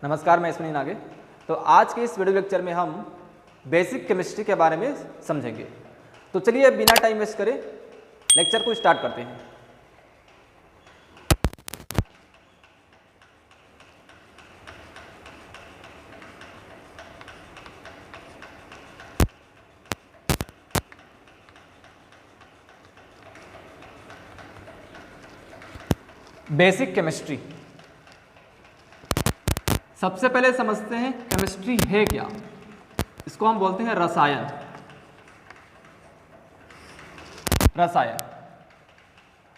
नमस्कार, मैं स्मिन नागे। तो आज के इस वीडियो लेक्चर में हम बेसिक केमिस्ट्री के बारे में समझेंगे। तो चलिए बिना टाइम वेस्ट करे लेक्चर को स्टार्ट करते हैं। बेसिक केमिस्ट्री, सबसे पहले समझते हैं केमिस्ट्री है क्या। इसको हम बोलते हैं रसायन।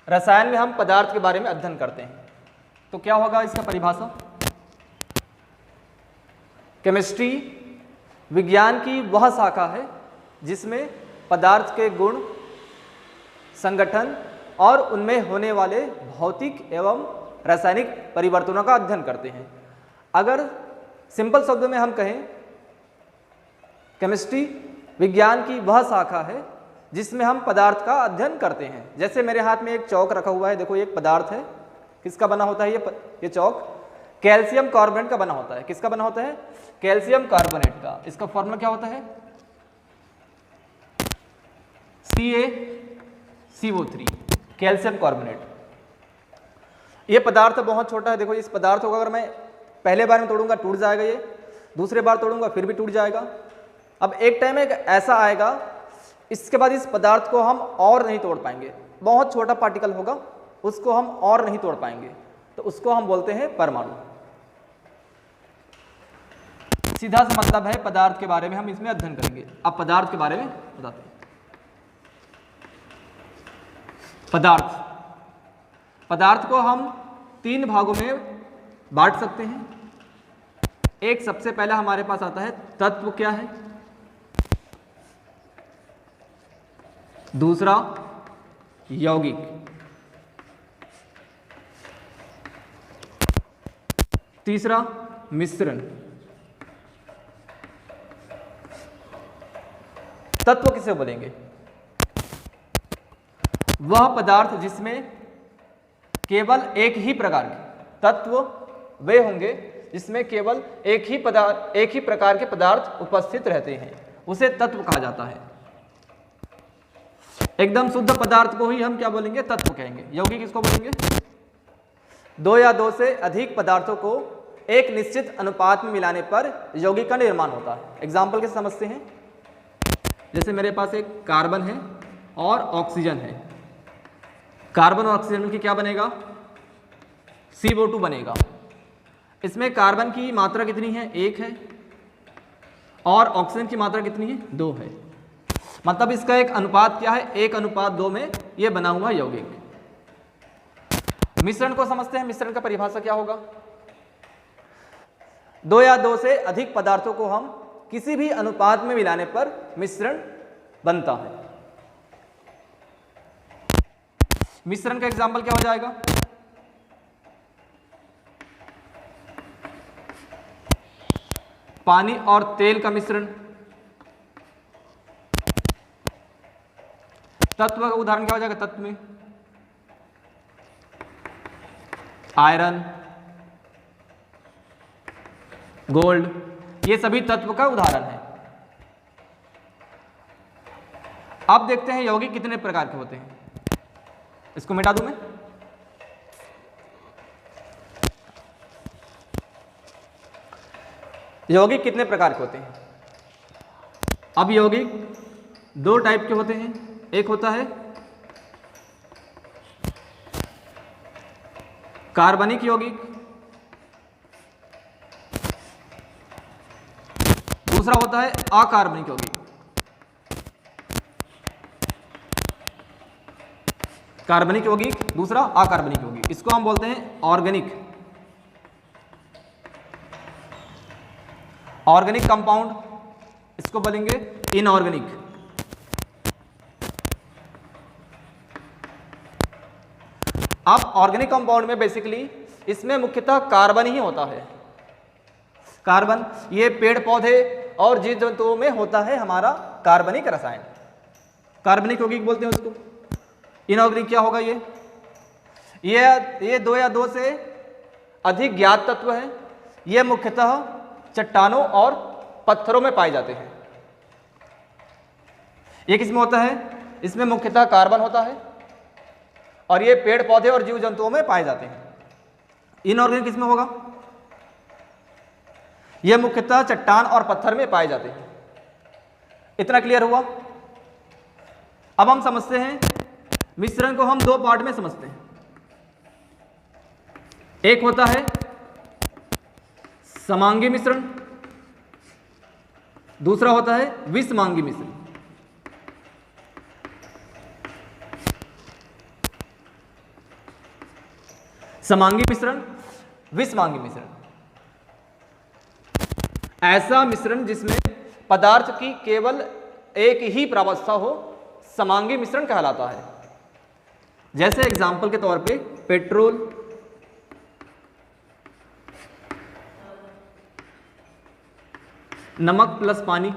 रसायन में हम पदार्थ के बारे में अध्ययन करते हैं। तो क्या होगा इसका परिभाषा? केमिस्ट्री विज्ञान की वह शाखा है जिसमें पदार्थ के गुण, संगठन और उनमें होने वाले भौतिक एवं रासायनिक परिवर्तनों का अध्ययन करते हैं। अगर सिंपल शब्दों में हम कहें, केमिस्ट्री विज्ञान की वह शाखा है जिसमें हम पदार्थ का अध्ययन करते हैं। जैसे मेरे हाथ में एक चौक रखा हुआ है, देखो एक पदार्थ है। किसका बना होता है ये चौक? कैल्शियम कार्बोनेट का बना होता है। किसका बना होता है? कैल्शियम कार्बोनेट का। इसका फॉर्मूला क्या होता है? CaCO3, calcium carbonate. ये पदार्थ बहुत छोटा है। देखो इस पदार्थ को अगर मैं पहले बार में तोड़ूंगा टूट जाएगा, ये दूसरे बार तोड़ूंगा फिर भी टूट जाएगा। अब एक टाइम एक ऐसा आएगा, इसके बाद इस पदार्थ को हम और नहीं तोड़ पाएंगे। बहुत छोटा पार्टिकल होगा, उसको हम और नहीं तोड़ पाएंगे, तो उसको हम बोलते हैं परमाणु। सीधा सा मतलब है पदार्थ के बारे में हम इसमें अध्ययन करेंगे। अब पदार्थ के बारे में बताते हैं। पदार्थ को हम 3 भागों में बांट सकते हैं। एक सबसे पहला हमारे पास आता है तत्व क्या है, दूसरा यौगिक, तीसरा मिश्रण। तत्व किसे बोलेंगे? वह पदार्थ जिसमें केवल एक ही प्रकार के तत्व वे होंगे जिसमें केवल एक ही प्रकार के पदार्थ उपस्थित रहते हैं, उसे तत्व कहा जाता है। एकदम शुद्ध पदार्थ को ही हम क्या बोलेंगे? तत्व कहेंगे। यौगिक किसको बोलेंगे? 2 या 2 से अधिक पदार्थों को एक निश्चित अनुपात में मिलाने पर यौगिक का निर्माण होता है। एग्जाम्पल के समझते हैं। जैसे मेरे पास एक कार्बन है और ऑक्सीजन है। कार्बन और ऑक्सीजन की क्या बनेगा? CO2 बनेगा। इसमें कार्बन की मात्रा कितनी है? 1 है और ऑक्सीजन की मात्रा कितनी है? 2 है। मतलब इसका एक अनुपात क्या है? 1:2 में यह बना हुआ यौगिक। मिश्रण को समझते हैं। मिश्रण का परिभाषा क्या होगा? 2 या 2 से अधिक पदार्थों को हम किसी भी अनुपात में मिलाने पर मिश्रण बनता है। मिश्रण का एग्जाम्पल क्या हो जाएगा? पानी और तेल का मिश्रण। तत्व का उदाहरण क्या हो जाएगा? तत्व में आयरन, गोल्ड, ये सभी तत्व का उदाहरण है। अब देखते हैं यौगिक कितने प्रकार के होते हैं। इसको मिटा दूं मैं। यौगिक कितने प्रकार के होते हैं? अब यौगिक 2 टाइप के होते हैं। एक होता है कार्बनिक यौगिक, दूसरा होता है अकार्बनिक यौगिक। कार्बनिक यौगिक, दूसरा अकार्बनिक यौगिक। इसको हम बोलते हैं ऑर्गेनिक कंपाउंड। इसको बोलेंगे इनऑर्गेनिक। अब ऑर्गेनिक कंपाउंड में बेसिकली इसमें मुख्यतः कार्बन ही होता है। कार्बन ये पेड़ पौधे और जीव जंतुओं में होता है हमारा कार्बनिक रसायन। कार्बनिक यौगिक बोलते हैं उसको। इनऑर्गेनिक क्या होगा? ये 2 या 2 से अधिक ज्ञात तत्व हैं ये मुख्यतः चट्टानों और पत्थरों में पाए जाते हैं। ये किसमें होता है? इसमें मुख्यतः कार्बन होता है और ये पेड़ पौधे और जीव जंतुओं में पाए जाते हैं। इनऑर्गेनिक किसमें होगा? ये मुख्यतः चट्टान और पत्थर में पाए जाते हैं। इतना क्लियर हुआ? अब हम समझते हैं, मिश्रण को हम दो पार्ट में समझते हैं। एक होता है समांगी मिश्रण, दूसरा होता है विषमांगी मिश्रण। समांगी मिश्रण, विषमांगी मिश्रण, ऐसा मिश्रण जिसमें पदार्थ की केवल एक ही प्रावस्था हो समांगी मिश्रण कहलाता है। जैसे एग्जाम्पल के तौर पे पेट्रोल, नमक प्लस पानी।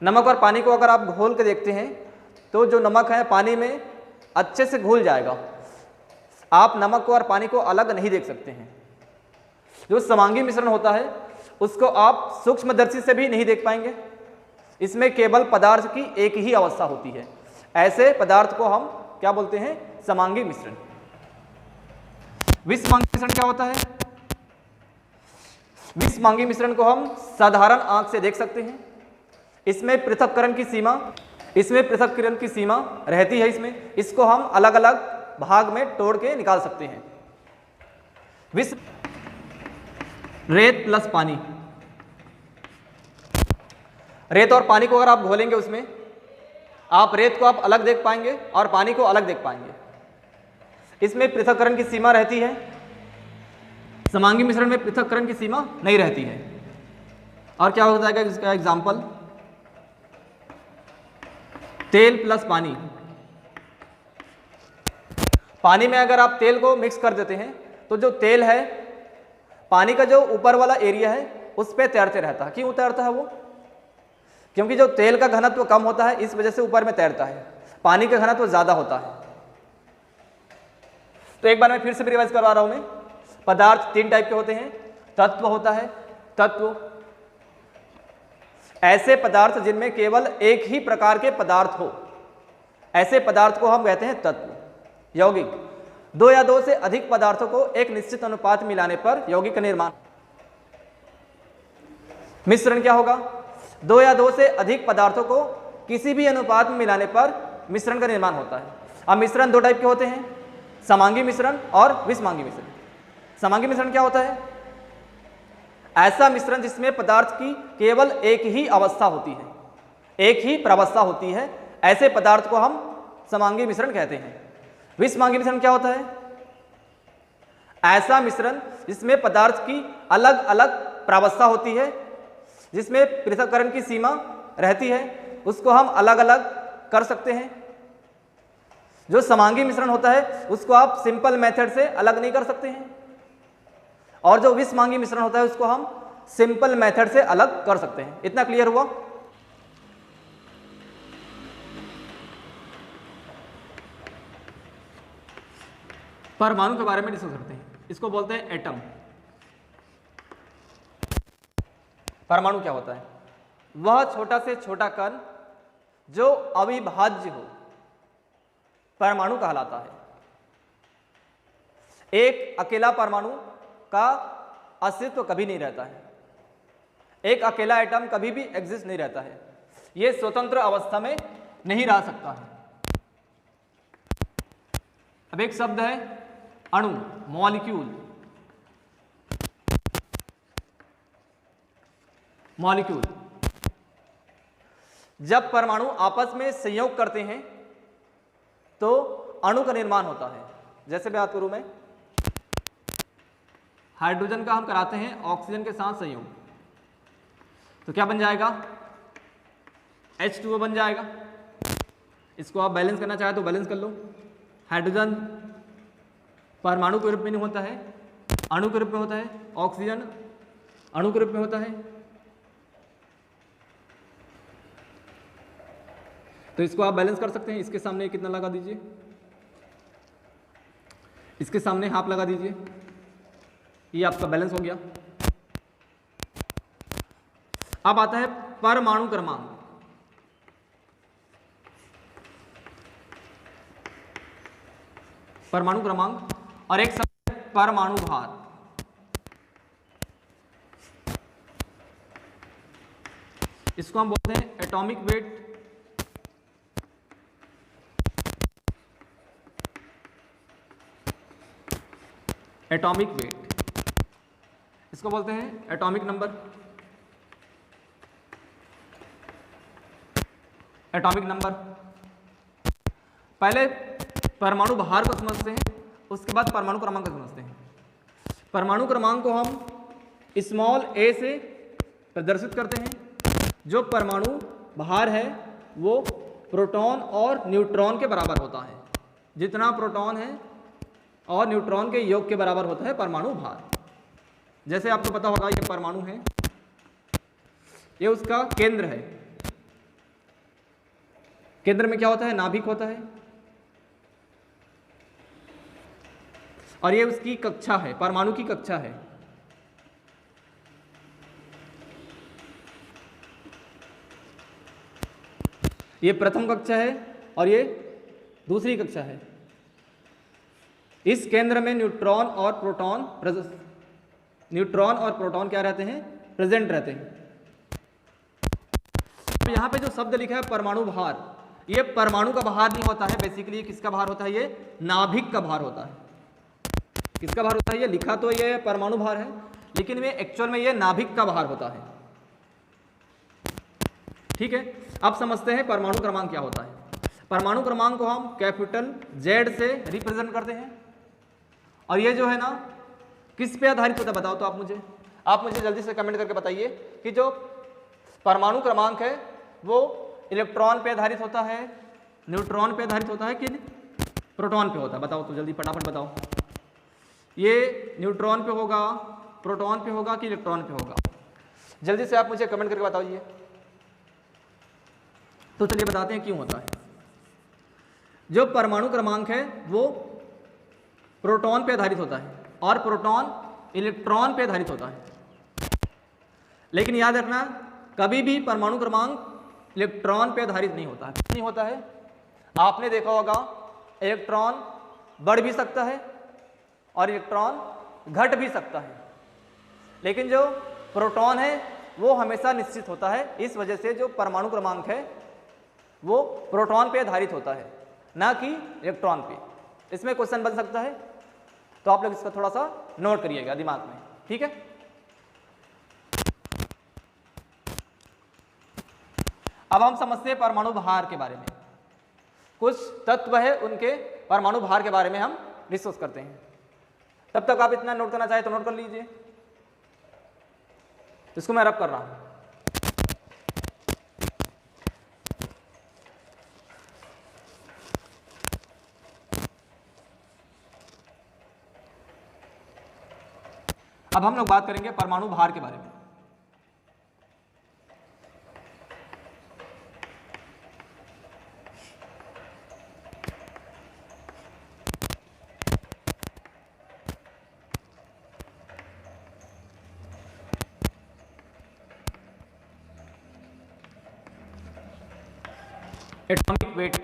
नमक और पानी को अगर आप घोल के देखते हैं तो जो नमक है पानी में अच्छे से घुल जाएगा, आप नमक को और पानी को अलग नहीं देख सकते हैं। जो समांगी मिश्रण होता है उसको आप सूक्ष्मदर्शी से भी नहीं देख पाएंगे, इसमें केवल पदार्थ की एक ही अवस्था होती है। ऐसे पदार्थ को हम क्या बोलते हैं? समांगी मिश्रण। विषमांगी मिश्रण क्या होता है? विषमांगी मिश्रण को हम साधारण आंख से देख सकते हैं। इसमें पृथक्करण की सीमा रहती है। इसको हम अलग अलग भाग में तोड़ के निकाल सकते हैं। रेत प्लस पानी। रेत और पानी को अगर आप घोलेंगे उसमें, आप रेत को आप अलग देख पाएंगे और पानी को अलग देख पाएंगे। इसमें पृथक्करण की सीमा रहती है, समांगी मिश्रण में पृथक्करण की सीमा नहीं रहती है। और क्या हो जाएगा इसका एग्जाम्पल? तेल प्लस पानी। पानी में अगर आप तेल को मिक्स कर देते हैं तो जो तेल है, पानी का जो ऊपर वाला एरिया है उस पर तैरते रहता है। क्यों तैरता है वो? क्योंकि जो तेल का घनत्व कम होता है, इस वजह से ऊपर में तैरता है। पानी का घनत्व ज्यादा होता है। तो एक बार मैं फिर से रिवाइज करवा रहा हूं मैं। पदार्थ तीन टाइप के होते हैं। तत्व होता है, तत्व, ऐसे पदार्थ जिनमें केवल एक ही प्रकार के पदार्थ हो, ऐसे पदार्थ को हम कहते हैं तत्व। यौगिक, दो या दो से अधिक पदार्थों को एक निश्चित अनुपात में मिलाने पर यौगिक का निर्माण। मिश्रण क्या होगा? दो या दो से अधिक पदार्थों को किसी भी अनुपात में मिलाने पर मिश्रण का निर्माण होता है। अब मिश्रण दो टाइप के होते हैं, समांगी मिश्रण और विषमांगी मिश्रण। समांगी मिश्रण क्या होता है? ऐसा मिश्रण जिसमें पदार्थ की केवल एक ही अवस्था होती है, एक ही प्रावस्था होती है, ऐसे पदार्थ को हम समांगी मिश्रण कहते हैं। विषमांगी मिश्रण क्या होता है? ऐसा मिश्रण जिसमें पदार्थ की अलग अलग प्रावस्था होती है, जिसमें पृथक्करण की सीमा रहती है, उसको हम अलग अलग कर सकते हैं। जो समांगी मिश्रण होता है उसको आप सिंपल मेथड से अलग नहीं कर सकते हैं, और जो विषमांगी मिश्रण होता है उसको हम सिंपल मेथड से अलग कर सकते हैं। इतना क्लियर हुआ? परमाणु के बारे में डिस्कस करते हैं। इसको बोलते हैं एटम। परमाणु क्या होता है? वह छोटा से छोटा कण जो अविभाज्य हो, परमाणु कहलाता है। एक अकेला परमाणु का अस्तित्व कभी नहीं रहता है। एक अकेला एटम कभी भी एग्जिस्ट नहीं रहता है। यह स्वतंत्र अवस्था में नहीं रह सकता है। अब एक शब्द है अणु, मॉलिक्यूल। मॉलिक्यूल, जब परमाणु आपस में संयोग करते हैं तो अणु का निर्माण होता है। जैसे बात करूं मैं, हाइड्रोजन का हम कराते हैं ऑक्सीजन के साथ संयोग, तो क्या बन जाएगा? H2O बन जाएगा। इसको आप बैलेंस करना चाहे तो बैलेंस कर लो। हाइड्रोजन परमाणु के रूप में नहीं होता है, अणु के रूप में होता है। ऑक्सीजन अणु के रूप में होता है। तो इसको आप बैलेंस कर सकते हैं। इसके सामने कितना लगा दीजिए, इसके सामने हाफ लगा दीजिए, ये आपका बैलेंस हो गया। अब आता है परमाणु क्रमांक। परमाणु क्रमांक और एक शब्द है परमाणु भार। इसको हम बोलते हैं एटॉमिक वेट। एटॉमिक वेट इसको बोलते हैं एटॉमिक नंबर। एटॉमिक नंबर पहले परमाणु भार को समझते हैं, उसके बाद परमाणु क्रमांक को समझते हैं। परमाणु क्रमांक को हम स्मॉल a से प्रदर्शित करते हैं। जो परमाणु भार है वो प्रोटॉन और न्यूट्रॉन के बराबर होता है। जितना प्रोटॉन है और न्यूट्रॉन के योग के बराबर होता है परमाणु भार। जैसे आपको पता होगा ये परमाणु है, ये उसका केंद्र है। केंद्र में क्या होता है? नाभिक होता है। और ये उसकी कक्षा है, परमाणु की कक्षा है। ये प्रथम कक्षा है और ये दूसरी कक्षा है। इस केंद्र में न्यूट्रॉन और प्रोटॉन क्या रहते हैं? प्रेजेंट रहते हैं। अब यहां पे जो शब्द लिखा है परमाणु भार, ये परमाणु का भार नहीं होता है। बेसिकली किसका भार होता है? ये नाभिक का भार होता है। किसका भार होता है? ये लिखा तो ये परमाणु भार है, लेकिन में एक्चुअल में ये नाभिक का भार होता है। ठीक है, अब समझते हैं परमाणु क्रमांक क्या होता है। परमाणु क्रमांक को हम कैपिटल Z से रिप्रेजेंट करते हैं। और ये जो है ना, किस पे आधारित होता है बताओ तो आप मुझे जल्दी से कमेंट करके बताइए कि जो परमाणु क्रमांक है वो इलेक्ट्रॉन पे आधारित होता है, न्यूट्रॉन पे आधारित होता है कि प्रोटॉन पे होता है? बताओ तो जल्दी फटाफट बताओ। ये न्यूट्रॉन पे होगा, प्रोटॉन पे होगा कि इलेक्ट्रॉन पे होगा? जल्दी से आप मुझे कमेंट करके बताइए। तो चलिए बताते हैं क्यों होता है। जो परमाणु क्रमांक है वो प्रोटॉन पे आधारित होता है और प्रोटॉन इलेक्ट्रॉन पे आधारित होता है। लेकिन याद रखना, कभी भी परमाणु क्रमांक इलेक्ट्रॉन पे आधारित नहीं होता है। नहीं होता है। आपने देखा होगा इलेक्ट्रॉन बढ़ भी सकता है और इलेक्ट्रॉन घट भी सकता है, लेकिन जो प्रोटॉन है वो हमेशा निश्चित होता है। इस वजह से जो परमाणु क्रमांक है वो प्रोटॉन पे आधारित होता है, ना कि इलेक्ट्रॉन पे। इसमें क्वेश्चन बन सकता है, तो आप लोग इसका थोड़ा सा नोट करिएगा दिमाग में। ठीक है, अब हम समझते हैं परमाणु भार के बारे में। कुछ तत्व है, उनके परमाणु भार के बारे में हम डिस्कस करते हैं। तब तक आप इतना नोट करना चाहे तो नोट कर लीजिए। इसको मैं रब कर रहा हूं। अब हम लोग बात करेंगे परमाणु भार के बारे में। Atomic weight.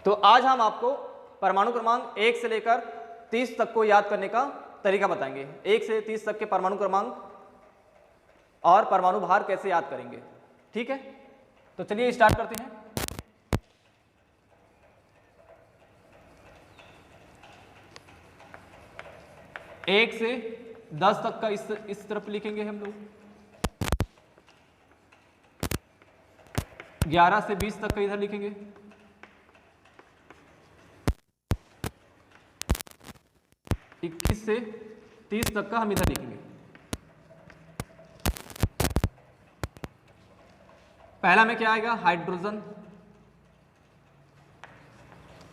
तो आज हम आपको परमाणु क्रमांक 1 से लेकर 30 तक को याद करने का तरीका बताएंगे। 1 से 30 तक के परमाणु क्रमांक और परमाणु भार कैसे याद करेंगे। ठीक है, तो चलिए स्टार्ट करते हैं। एक से 10 तक का इस तरफ लिखेंगे हम लोग। 11 से 20 तक का इधर लिखेंगे। 21 से 30 तक का हम इधर लिखेंगे। पहला में क्या आएगा? Hydrogen,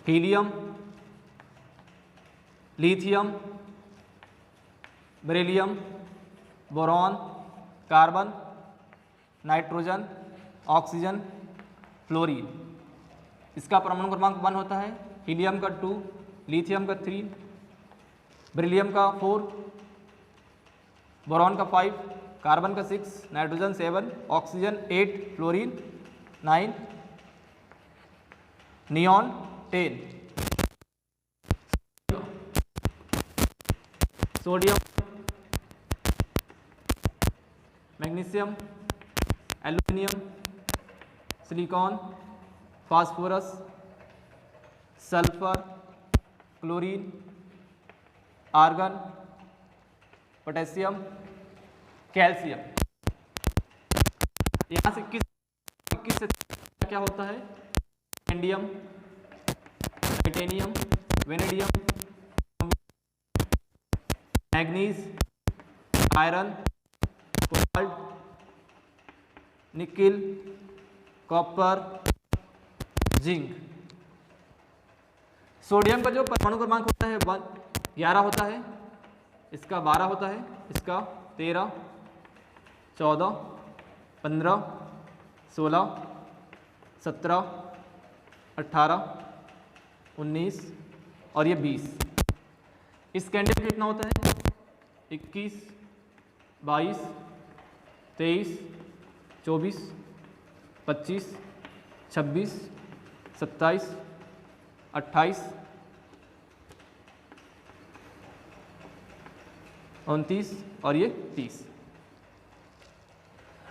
helium, lithium, beryllium, boron, carbon, nitrogen, oxygen, fluorine. इसका परमाणु क्रमांक 1 होता है। हीलियम का 2, लिथियम का 3, बेरिलियम का 4, बोरॉन का 5, कार्बन का 6, nitrogen 7, oxygen 8, fluorine 9, neon 10, sodium, magnesium, aluminium, silicon, phosphorus, sulphur, chlorine, argon, potassium, calcium. यहाँ से 21 से क्या होता है? Indium, titanium, vanadium, manganese, iron, cobalt, nickel, copper, zinc. Sodium का जो परमाणु क्रमांक होता है 11 होता है, इसका 12 होता है, इसका 13, 14, 15, 16, 17, 18, 19 और ये 20। इस कैंडल कितना होता है? 21, 22, 23, 24, 25, 26, 27, 28, 29 और ये 30।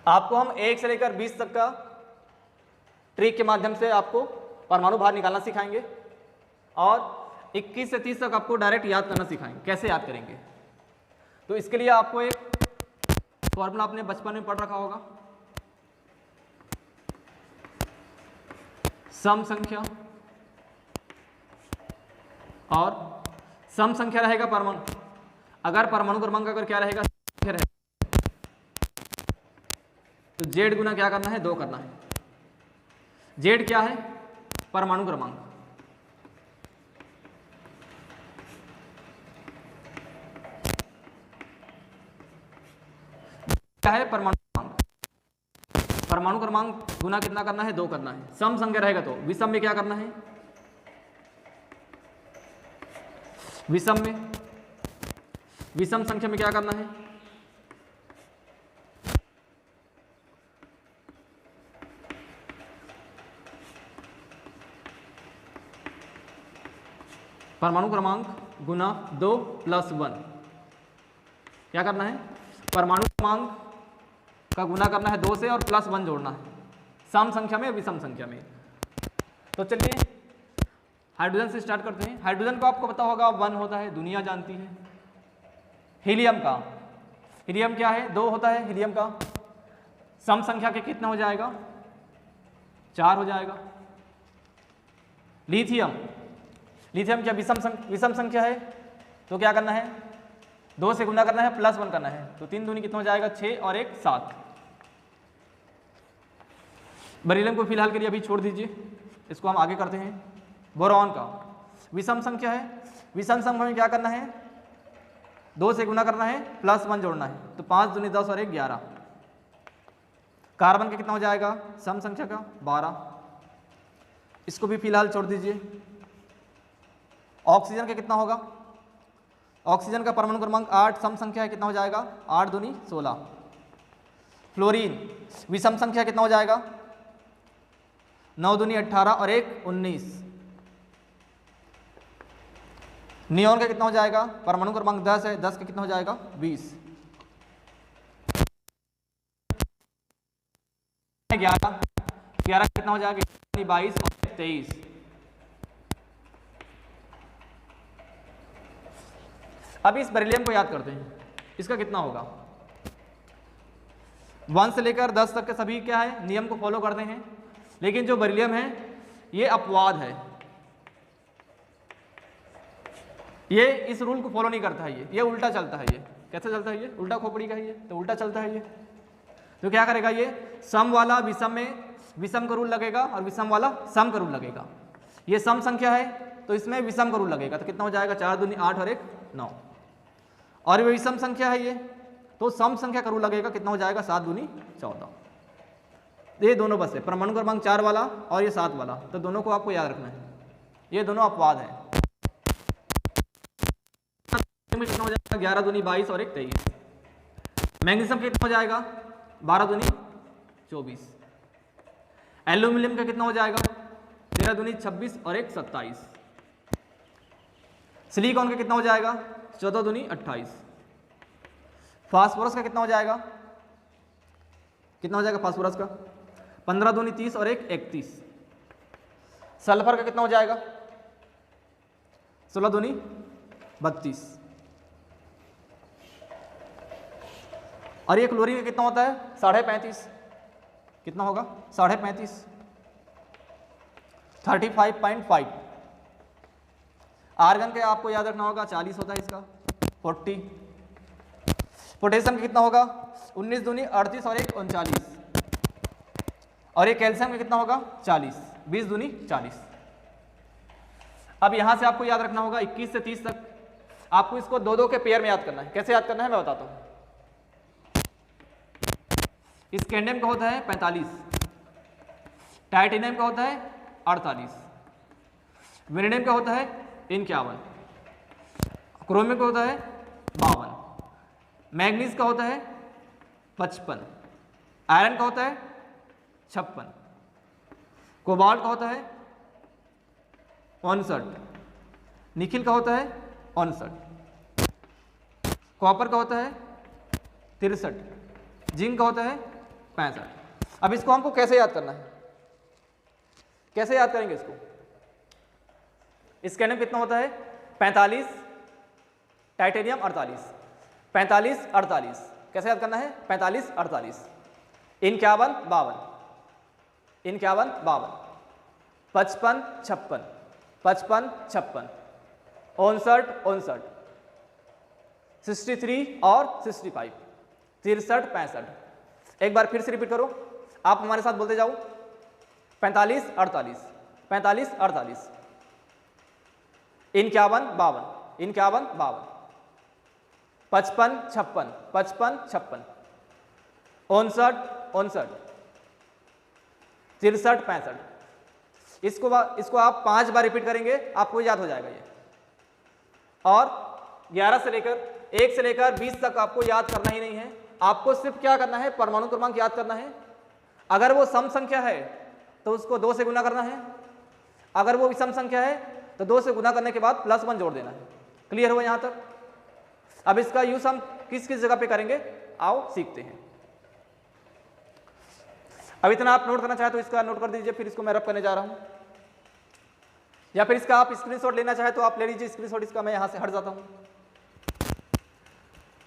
आपको हम 1 से लेकर 20 तक का ट्रिक के माध्यम से आपको परमाणु भार निकालना सिखाएंगे और 21 से 30 तक आपको डायरेक्ट याद करना सिखाएंगे। कैसे याद करेंगे? तो इसके लिए आपको एक फॉर्मूला आपने बचपन में पढ़ रखा होगा, सम संख्या, और सम संख्या रहेगा परमाणु, अगर परमाणु क्रमांक अगर क्या रहेगा तो जेड गुना क्या करना है? 2 करना है। जेड क्या है? परमाणु क्रमांक। क्या है? परमाणु क्रमांक। परमाणु क्रमांक गुना कितना करना है? 2 करना है। सम संख्या रहेगा तो विषम में क्या करना है? विषम संख्या में क्या करना है? परमाणु क्रमांक गुना 2 + 1। क्या करना है? परमाणु क्रमांक का गुना करना है 2 से और +1 जोड़ना है, सम संख्या में विषम संख्या में। तो चलिए हाइड्रोजन से स्टार्ट करते हैं। हाइड्रोजन को आपको पता होगा 1 होता है, दुनिया जानती है। हीलियम का, हीलियम क्या है? 2 होता है हीलियम का। सम संख्या के कितना हो जाएगा? 4 हो जाएगा। लिथियम, लिथियम क्या विषम संख्या है, तो क्या करना है? 2 से गुना करना है, +1 करना है, तो 3 दूनी कितना हो जाएगा? 6 और 1 7। बेरिलियम को फिलहाल के लिए अभी छोड़ दीजिए, इसको हम आगे करते हैं। बोरॉन का विषम संख्या है, विषम संख्या में क्या करना है? 2 से गुना करना है, +1 जोड़ना है, तो 5 दूनी 10 और 1 11। कार्बन का कितना हो जाएगा? सम संख्या का 12, इसको भी फिलहाल छोड़ दीजिए। ऑक्सीजन का कितना होगा? ऑक्सीजन का परमाणु क्रमांक 8, सम संख्या है, कितना हो जाएगा? 8 दूनी 16। फ्लोरीन विषम संख्या कितना हो जाएगा? 9 दूनी 18 और 1 19। नियॉन का कितना हो जाएगा? परमाणु क्रमांक 10 है, 10 का कितना हो जाएगा? 20। 11, 11 कितना हो जाएगा? 22 और 23। अब इस बेरिलियम को याद करते हैं, इसका कितना होगा? 1 से लेकर 10 तक के सभी क्या है? नियम को फॉलो करते हैं, लेकिन जो बेरिलियम है ये अपवाद है, ये इस रूल को फॉलो नहीं करता है, ये उल्टा चलता है। ये कैसे चलता है? ये उल्टा खोपड़ी का है, ये तो उल्टा चलता है ये। तो क्या करेगा? ये सम वाला विषम में विषम का रूल लगेगा और विषम वाला सम का रूल लगेगा। ये सम संख्या है तो इसमें विषम का रूल लगेगा, तो कितना हो जाएगा? 4 दूनी 8 और 1 9। और ये विषम संख्या है ये, तो सम संख्या का रूल लगेगा, कितना हो जाएगा? 7 दूनी 14। ये दोनों बस है, परमाणु क्रमांक 4 वाला और ये 7 वाला, तो दोनों को आपको याद रखना है। ये दोनों अपवाद हैं। में कितना हो जाएगा, 11 दूनी 22 और 1 23। मैग्नीशियम का कितना हो जाएगा, 12 दूनी 24। एल्यूमिनियम का कितना हो जाएगा, 13 दूनी 26 और 1 27। सिलिकॉन का कितना हो जाएगा, 14 दूनी 28। फास्फोरस का कितना हो जाएगा, कितना हो जाएगा फास्फोरस का, 15 दूनी 30 और 1 31। सल्फर का कितना हो जाएगा, 16 दूनी 32। और ये क्लोरीन का कितना होता है, 35.5। कितना होगा, 35.5, 35.5। आर्गन के आपको याद रखना होगा 40 होता है इसका, 40। पोटेशियम का कितना होगा, 19 दूनी 38 और 1 39। और ये कैल्शियम का कितना होगा, 40, 20 दूनी 40। अब यहां से आपको याद रखना होगा 21 से 30 तक। आपको इसको दो दो के पेयर में याद करना है। कैसे याद करना है मैं बताता हूं। स्कैंडियम का होता है 45, टाइटेनियम का होता है 48, वेनेडियम का होता है 51, क्रोमियम का होता है 52, मैग्नीज का होता है 55, आयरन का होता है 56, कोबाल्ट का होता है 59, निकिल का होता है 59, कॉपर का होता है 63, जिंक का होता है 65। अब इसको हमको कैसे याद करना है, कैसे याद करेंगे इसको। स्कैंडियम कितना होता है 45, टाइटेनियम 48, 45 48। कैसे याद करना है, 45 48, 51 52, 51 52, 55 56, 55 56, 59 59, 63 और 65, 63 65। एक बार फिर से रिपीट करो, आप हमारे साथ बोलते जाओ। 45 48, 45 48, 51 52, 51 52, 55 56, 55 56, 59 59, 63 65। इसको आप 5 बार रिपीट करेंगे, आपको याद हो जाएगा ये। और 11 से लेकर 1 से लेकर 20 तक आपको याद करना ही नहीं है। आपको सिर्फ क्या करना है, परमाणु क्रमांक याद करना है। अगर वो सम संख्या है तो उसको 2 से गुना करना है, अगर वो विषम संख्या है तो 2 से गुना करने के बाद +1 जोड़ देना है। क्लियर हुआ यहाँ तक। अब इसका यूज हम किस किस जगह पे करेंगे, आओ सीखते हैं। अब इतना आप नोट करना चाहे तो इसका नोट कर दीजिए, फिर इसको मैं रब करने जा रहा हूं। या फिर इसका आप स्क्रीनशॉट लेना चाहे तो आप ले लीजिए स्क्रीनशॉट इसका, मैं यहां से हट जाता हूं।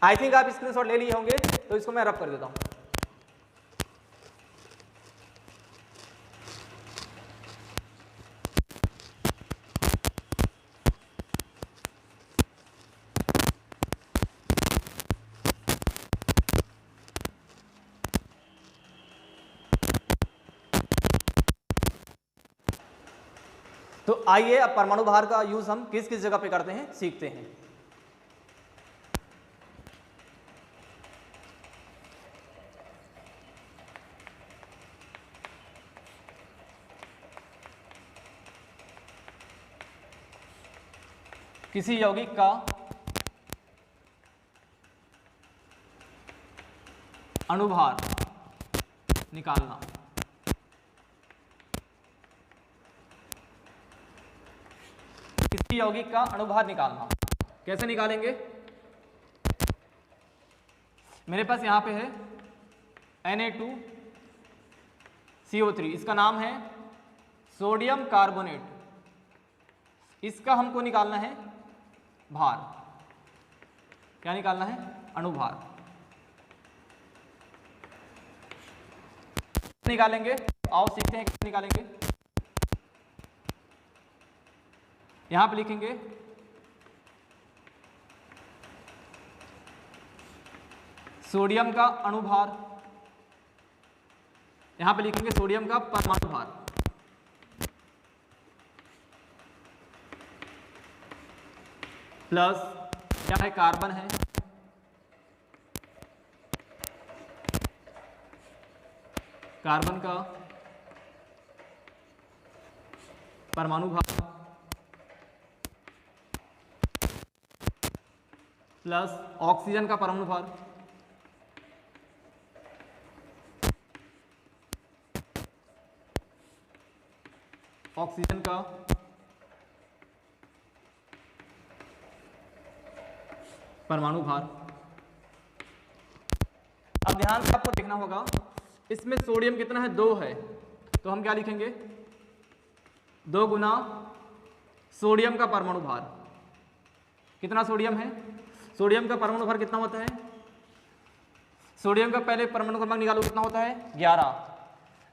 आई थिंक आप स्क्रीनशॉट ले लिए होंगे, तो इसको मैं रब कर देता हूं। तो आइए अब परमाणु भार का यूज हम किस किस जगह पे करते हैं सीखते हैं। किसी यौगिक का अणुभार निकालना। किसी यौगिक का अणुभार निकालना कैसे निकालेंगे। मेरे पास यहां पे है Na2CO3, इसका नाम है सोडियम कार्बोनेट। इसका हमको निकालना है भार। क्या निकालना है, अणुभार निकालेंगे। आओ सीखते हैं कैसे निकालेंगे। यहां पे लिखेंगे सोडियम का अणुभार, यहां पे लिखेंगे सोडियम का परमाणु भार, प्लस क्या है, कार्बन है, कार्बन का परमाणु भार प्लस ऑक्सीजन का परमाणु भार ऑक्सीजन का परमाणु भार। अब ध्यान से आपको देखना होगा, इसमें सोडियम कितना है, 2 है, तो हम क्या लिखेंगे, 2 गुना सोडियम का परमाणु भार। कितना सोडियम है, सोडियम का परमाणु भार कितना होता है, सोडियम का पहले परमाणु क्रमांक निकालो, कितना होता है 11।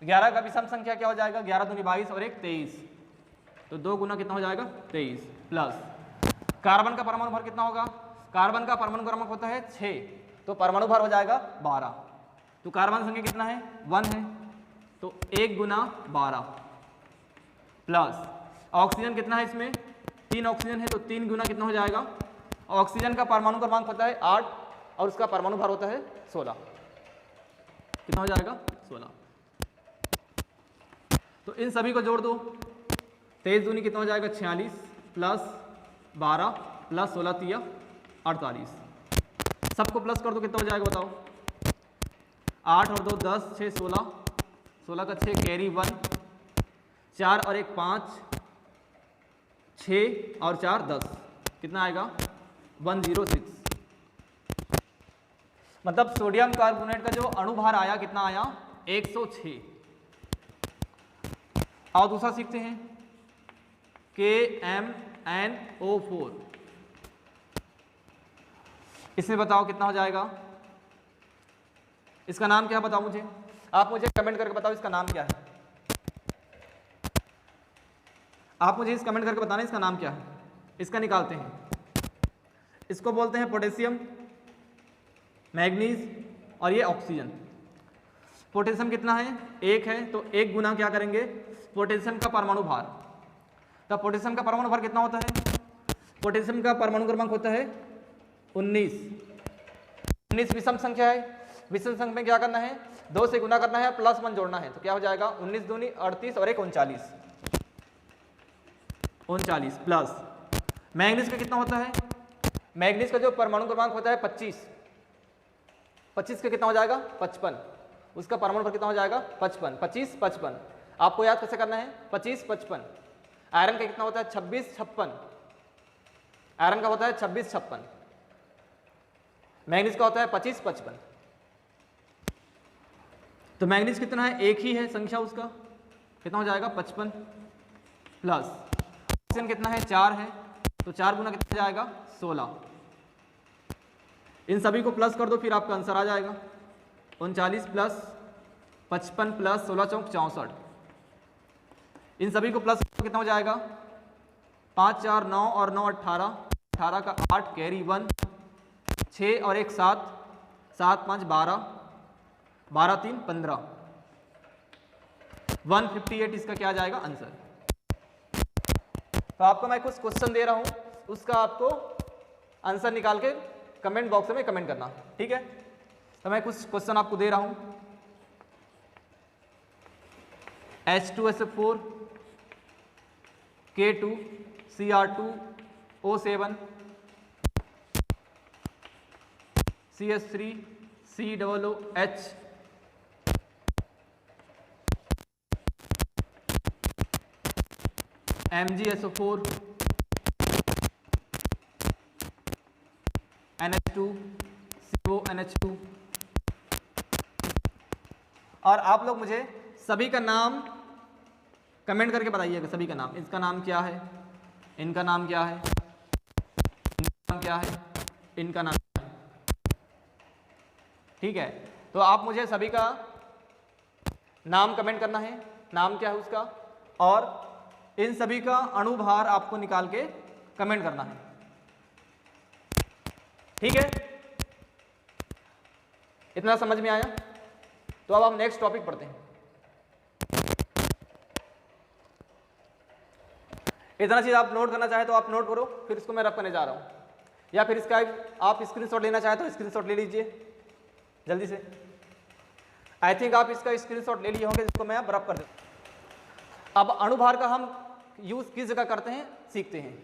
11 का विषम संख्या क्या हो जाएगा, 11 दूनी 22 और 1 23, तो 2 गुना कितना हो जाएगा 23, प्लस कार्बन का परमाणु भार कितना होगा, कार्बन का परमाणु क्रमांक होता है 6, तो परमाणु भार हो जाएगा 12। तो कार्बन संख्या कितना है 1 है, तो 1 गुना 12, प्लस ऑक्सीजन कितना है, इसमें 3 ऑक्सीजन है, तो 3 गुना कितना हो जाएगा, ऑक्सीजन का परमाणु क्रमांक होता है 8 और उसका परमाणु भार होता है 16, कितना हो जाएगा 16। तो इन सभी को जोड़ दो, 23 दूनी कितना हो जाएगा 46 प्लस 12 प्लस 16 तिया 48, सबको प्लस कर दो, कितना हो जाएगा बताओ, 8 और 2 10, 6 16, 16 का 6 कैरी 1, 4 और 1 5, 6 और 4 10, कितना आएगा 106। मतलब सोडियम कार्बोनेट का जो अणुभार आया कितना आया 106। और दूसरा सीखते हैं KMnO4, इसमें बताओ कितना हो जाएगा, इसका नाम क्या है बताओ मुझे, आप मुझे कमेंट करके बताओ इसका नाम क्या है, आप मुझे इस कमेंट करके बताना इसका नाम क्या है। इसका निकालते हैं, इसको बोलते हैं पोटेशियम, मैग्नीज और ये ऑक्सीजन। पोटेशियम कितना है 1 है, तो 1 गुना क्या करेंगे पोटेशियम का परमाणु भार। तो पोटेशियम का परमाणु भार कितना होता है, पोटेशियम का परमाणु क्रमांक होता है 19। 19 विषम संख्या है, विषम संख्या में क्या करना है 2 से गुना करना है, प्लस 1 जोड़ना है, तो क्या हो जाएगा 19 दूनी 38 और 1 39 प्लस मैग्नीज का कितना होता है, मैग्नीज का जो परमाणु क्रमांक होता है 25, 25 का कितना हो जाएगा 55, उसका परमाणु भार कितना हो जाएगा 55, 25 55, आपको याद कैसे करना है 25 55। आयरन का कितना होता है 26 56, आयरन का होता है 26 56, मैग्नीज का होता है 25 55। तो मैग्नीज कितना है, एक ही है संख्या, उसका कितना हो जाएगा 55, प्लस ऑक्सीजन कितना है 4 है, तो 4 गुना कितना जाएगा 16। इन सभी को प्लस कर दो, फिर आपका आंसर आ जाएगा 39 प्लस 55 प्लस 16 चौक 64। इन सभी को प्लस कितना हो जाएगा 5 4 9 और 9 18, 18 का 8 कैरी 1, 6 और 1 7, 7 5 12, 12 3 15, 158 इसका क्या आ जाएगा आंसर। तो आपको मैं कुछ क्वेश्चन दे रहा हूं, उसका आपको आंसर निकाल के कमेंट बॉक्स में कमेंट करना, ठीक है। तो मैं कुछ क्वेश्चन आपको दे रहा हूं, H2SO4 K2 Cr2 O7 CS3 COOH MgSO4 NH2 CONH2। और आप लोग मुझे सभी का नाम कमेंट करके बताइएगा, सभी का नाम, इसका नाम क्या है, इनका नाम क्या है, इनका नाम क्या है, इनका नाम क्या है, ठीक है। तो आप मुझे सभी का नाम कमेंट करना है, नाम क्या है उसका, और इन सभी का अणुभार आपको निकाल के कमेंट करना है, ठीक है। इतना समझ में आया? तो अब हम नेक्स्ट टॉपिक पढ़ते हैं। इतना चीज आप नोट करना चाहे तो आप नोट करो, फिर इसको मैं रफ करने जा रहा हूं, या फिर इसका आप स्क्रीनशॉट लेना चाहे तो स्क्रीनशॉट ले लीजिए जल्दी से। आई थिंक आप इसका स्क्रीनशॉट ले लिए होंगे, जिसको मैं अब रफ कर दूं। अब अणुभार का हम यूज किस जगह करते हैं सीखते हैं।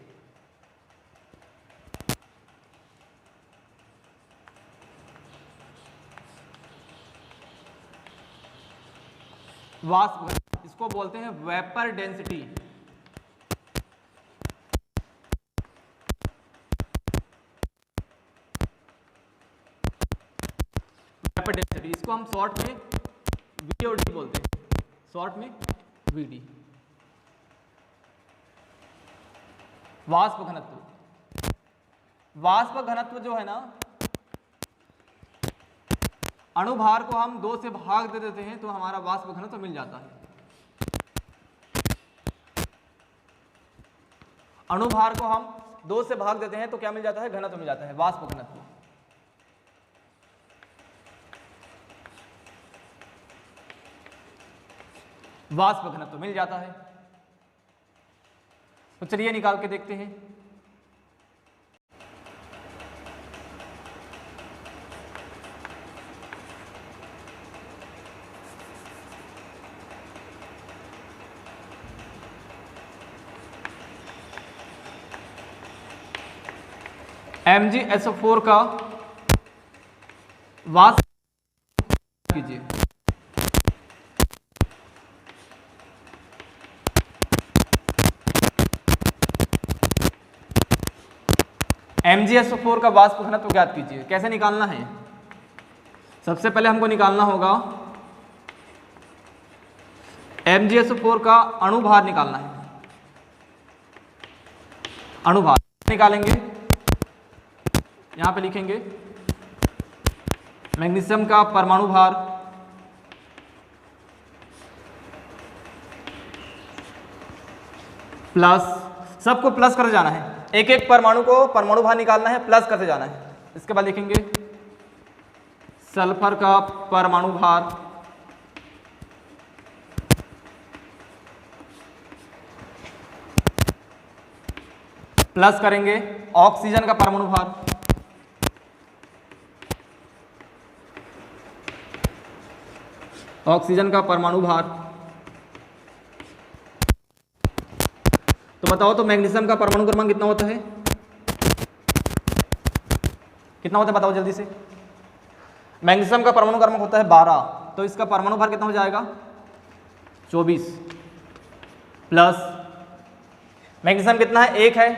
वाष्प घनत्व, इसको बोलते हैं वेपर डेंसिटी। वेपर डेंसिटी, इसको हम शॉर्ट में वीडी बोलते हैं, शॉर्ट में वीडी। वाष्प घनत्व, वाष्प घनत्व जो है ना, अणुभार को हम 2 से भाग दे देते हैं तो हमारा वाष्प घनत्व मिल जाता है। अणुभार को हम 2 से भाग देते हैं तो क्या मिल जाता है? घनत्व मिल जाता है, वाष्प घनत्व। वाष्प घनत्व मिल जाता है। तो चलिए निकाल के देखते हैं। MgSO4 का वाष्प कीजिए। MgSO4 का वाष्प घनत्व ज्ञात कीजिए। कैसे निकालना है? सबसे पहले हमको निकालना होगा MgSO4 का अणुभार निकालना है। अणुभार निकालेंगे, यहां पे लिखेंगे मैग्नीशियम का परमाणु भार प्लस, सबको प्लस करते जाना है, एक एक परमाणु को परमाणु भार निकालना है, प्लस करते जाना है। इसके बाद लिखेंगे सल्फर का परमाणु भार प्लस करेंगे ऑक्सीजन का परमाणु भार, ऑक्सीजन का परमाणु भार। तो बताओ तो मैग्नीशियम का परमाणु क्रमांक कितना होता है? कितना होता है बताओ जल्दी से। मैग्नीशियम का परमाणु क्रमांक होता है 12, तो इसका परमाणु भार कितना हो जाएगा? 24 प्लस मैग्नीशियम कितना है? 1 है,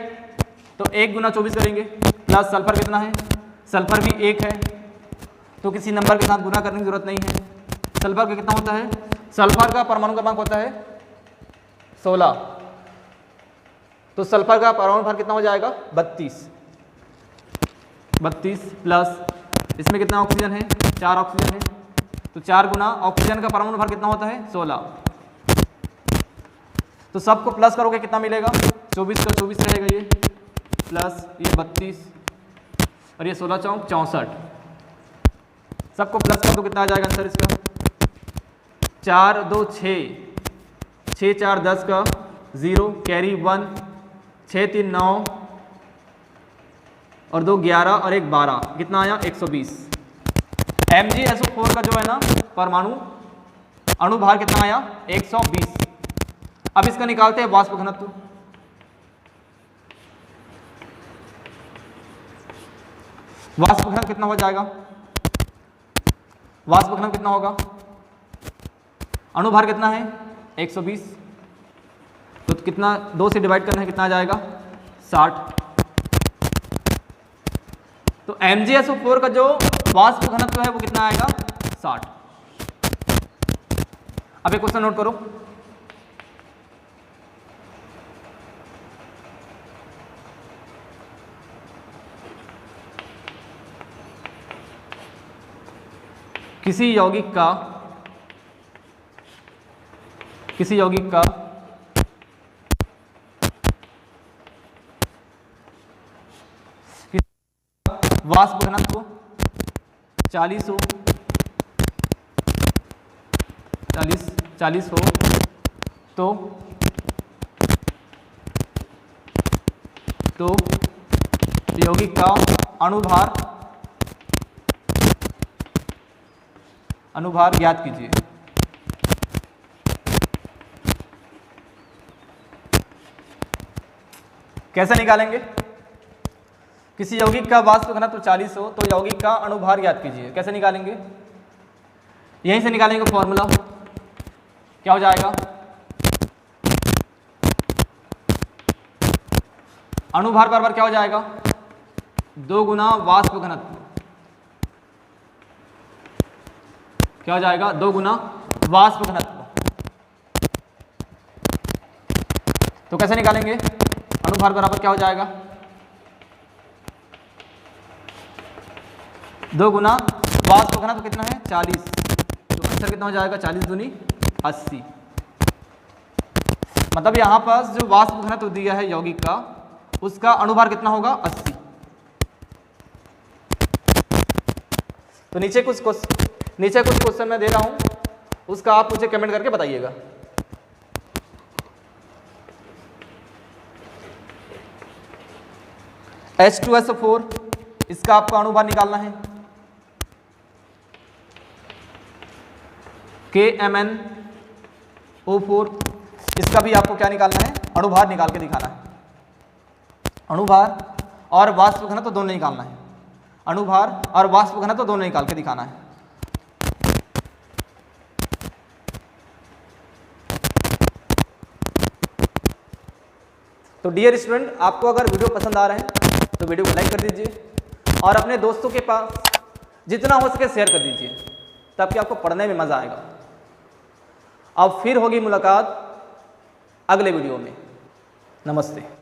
तो 1 गुना 24 करेंगे, प्लस सल्फर कितना है? सल्फर भी 1 है, तो किसी नंबर के साथ गुना करने की जरूरत नहीं है। सल्फर का कितना होता है? सल्फर का परमाणु क्रमांक होता है 16, तो सल्फर का परमाणु भार कितना हो जाएगा? 32 प्लस इसमें कितना ऑक्सीजन है? 4 ऑक्सीजन है, तो 4 गुना ऑक्सीजन का परमाणु भार कितना होता है? 16। तो सबको प्लस करोगे कितना मिलेगा? 24 का 24 रहेगा ये, प्लस ये 32 और ये 16 चौक 64। सबको प्लस कर दो, कितना आ जाएगा आंसर इसका? 4 2 6, 6 4 10 का 0 कैरी 1, 6 3 9 और 2 11 और 1 12, कितना आया? 120। MgSO4 का जो है ना परमाणु अणुभार कितना आया? 120। अब इसका निकालते हैं वाष्प घनत्व। वाष्प घनत्व कितना हो जाएगा? वाष्प घनत्व कितना होगा? अणुभार कितना है? 120, तो कितना 2 से डिवाइड करना है, कितना आ जाएगा? 60। तो MgSO4 का जो वाष्प घनत्व है वो कितना आएगा? 60। अब एक क्वेश्चन नोट करो, किसी यौगिक का वाष्प घनत्व 40 हो, 40 हो, तो यौगिक का अणुभार ज्ञात कीजिए। कैसे निकालेंगे? किसी यौगिक का वाष्प घनत्व 40 हो तो यौगिक का अणुभार ज्ञात कीजिए। कैसे निकालेंगे? यहीं से निकालेंगे फॉर्मूला, क्या हो जाएगा, अणुभार बराबर क्या हो जाएगा, 2 गुना वाष्प घनत्व, क्या हो जाएगा, 2 गुना वाष्प घनत्व। तो कैसे निकालेंगे, अणुभार बराबर क्या हो जाएगा, 2 गुना वाष्प घनत्व कितना है 40, तो आंसर कितना हो जाएगा 40 दूनी 80। मतलब यहाँ पर जो वाष्प घनत्व दिया है यौगिक का, उसका अणुभार कितना होगा 80। तो नीचे कुछ क्वेश्चन मैं दे रहा हूं, उसका आप मुझे कमेंट करके बताइएगा। H2SO4, इसका आपको अणुभार निकालना है, KMnO4, इसका भी आपको क्या निकालना है, अणुभार निकाल के दिखाना है। अणुभार और वाष्प घनत्व तो दोनों निकालना है, अणुभार और वाष्प घनत्व तो दोनों निकाल के दिखाना है। तो डियर स्टूडेंट, आपको अगर वीडियो पसंद आ रहे हैं तो वीडियो को लाइक कर दीजिए और अपने दोस्तों के पास जितना हो सके शेयर कर दीजिए, ताकि आपको पढ़ने में मज़ा आएगा। अब फिर होगी मुलाकात अगले वीडियो में। नमस्ते।